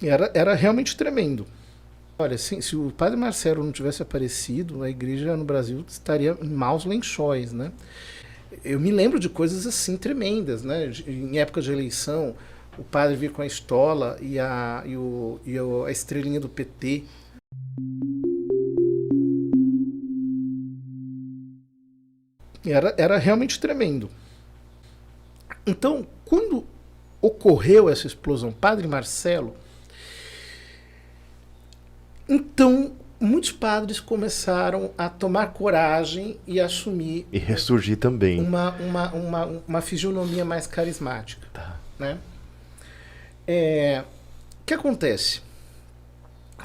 Era realmente tremendo. Olha, se o padre Marcelo não tivesse aparecido, a igreja no Brasil estaria em maus lençóis, né? Eu me lembro de coisas assim tremendas, né? Em época de eleição, o padre vir com a estola e a estrelinha do PT. Era realmente tremendo. Então, quando ocorreu essa explosão, Padre Marcelo, então muitos padres começaram a tomar coragem e assumir E ressurgir também. uma fisionomia mais carismática. Tá. Né? O que acontece?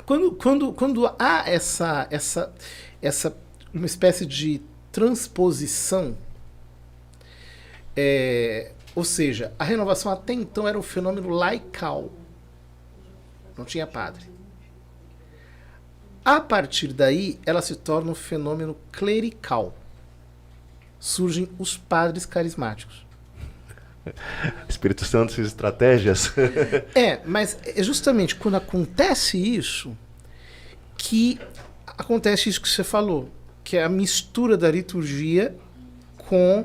Quando há essa uma espécie de transposição, ou seja, a renovação até então era um fenômeno laical, não tinha padre. A partir daí, ela se torna um fenômeno clerical. Surgem os padres carismáticos. Espírito Santo, suas estratégias. Mas é justamente quando acontece isso que acontece isso que você falou, que é a mistura da liturgia com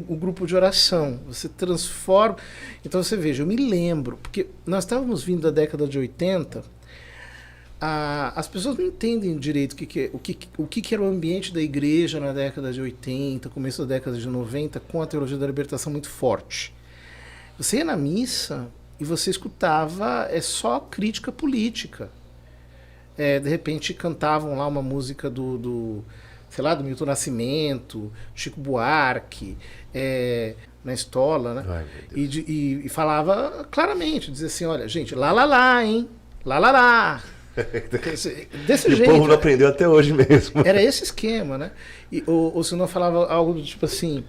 o grupo de oração. Você transforma. Então você veja, eu me lembro, porque nós estávamos vindo da década de 80. As pessoas não entendem direito o que era o ambiente da igreja na década de 80, começo da década de 90, com a teologia da libertação muito forte. Você ia na missa e você escutava só crítica política. De repente cantavam lá uma música do Milton Nascimento, Chico Buarque, na estola, né? Ai, e falava claramente, dizia assim, olha, gente, lá, hein? Lá. Desse e jeito. O povo não aprendeu até hoje mesmo. Era esse esquema, né? Ou se não falava algo do tipo assim,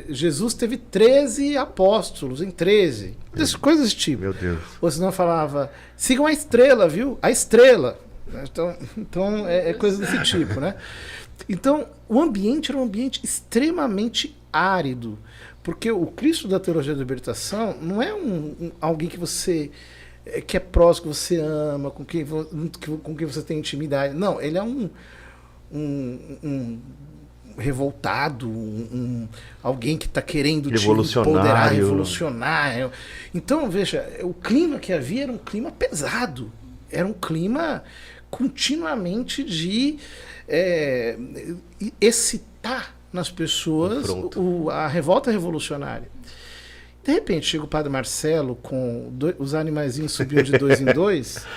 Jesus teve 13 apóstolos, em 13. Coisas desse tipo. Meu Deus. Ou se não falava, sigam a estrela, viu? A estrela. Então é coisa desse tipo, né? Então, o ambiente era um ambiente extremamente árido, porque o Cristo da teologia da libertação não é alguém que você que é próximo, que você ama, com quem você tem intimidade. Não, ele é um revoltado, alguém que está querendo te empoderar, revolucionário. Então, veja, o clima que havia era um clima pesado. Era um clima continuamente de excitar nas pessoas a revolta revolucionária. De repente chega o padre Marcelo com os animaizinhos subiam de 2 em 2,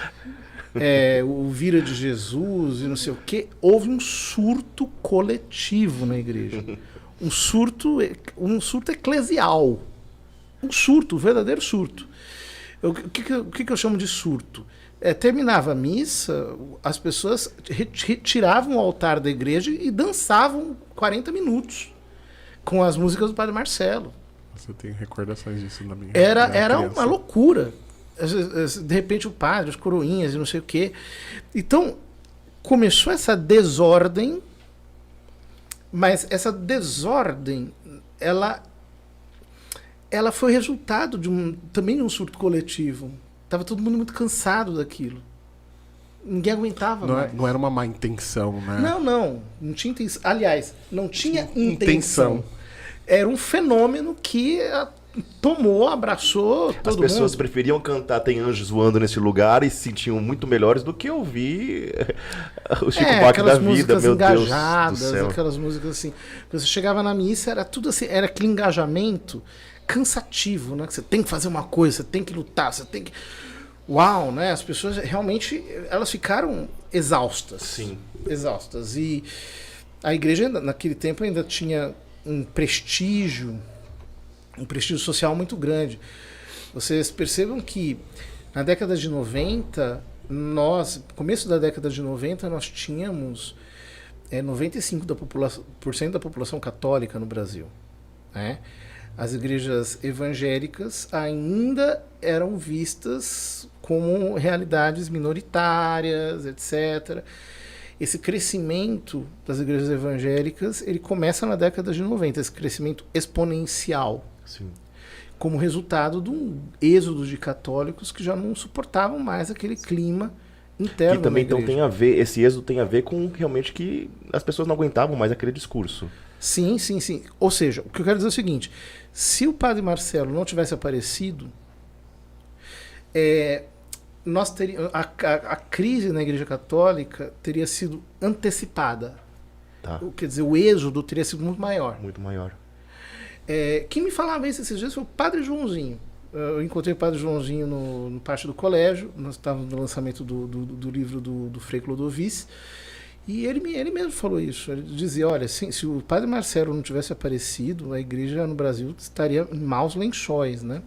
o Vira de Jesus e não sei o que. Houve um surto coletivo na igreja. Um surto eclesial. Um verdadeiro surto. O que eu chamo de surto? Terminava a missa, as pessoas retiravam o altar da igreja e dançavam 40 minutos com as músicas do padre Marcelo. Eu tenho recordações disso na minha Era uma loucura. De repente o padre, os coroinhas e não sei o quê. Então, começou essa desordem, mas essa desordem, ela foi resultado também de um surto coletivo. Estava todo mundo muito cansado daquilo. Ninguém aguentava mais. Não era uma má intenção, né? Não tinha intenção. Aliás, não tinha intenção. Era um fenômeno que abraçou todo mundo. As pessoas preferiam cantar Tem Anjos Voando Nesse Lugar e se sentiam muito melhores do que ouvir o Chico Buarque da vida, meu engajadas, Deus do céu. Aquelas músicas assim. Você chegava na missa, era tudo assim, era aquele engajamento cansativo, né? Que você tem que fazer uma coisa, você tem que lutar, você tem que... Uau, né? As pessoas realmente, elas ficaram exaustas. Sim. Exaustas. E a igreja, naquele tempo, ainda tinha um prestígio social muito grande. Vocês percebam que na década de 90, começo da década de 90, nós tínhamos 95% da população católica no Brasil. Né? As igrejas evangélicas ainda eram vistas como realidades minoritárias, etc. Esse crescimento das igrejas evangélicas, ele começa na década de 90, esse crescimento exponencial. Sim. como resultado de um êxodo de católicos que já não suportavam mais aquele clima interno. Que também então tem a ver, esse êxodo tem a ver com realmente que as pessoas não aguentavam mais aquele discurso. Sim, sim, sim. Ou seja, o que eu quero dizer é o seguinte: se o padre Marcelo não tivesse aparecido, nós teríamos, a crise na Igreja Católica teria sido antecipada. Tá. Quer dizer, o êxodo teria sido muito maior. Muito maior. Quem me falava isso esses dias foi o padre Joãozinho. Eu encontrei o padre Joãozinho no pátio do colégio, nós estávamos no lançamento do livro do Frei Clodovis, e ele mesmo falou isso. Ele dizia, olha, se o padre Marcelo não tivesse aparecido, a igreja no Brasil estaria em maus lençóis, né?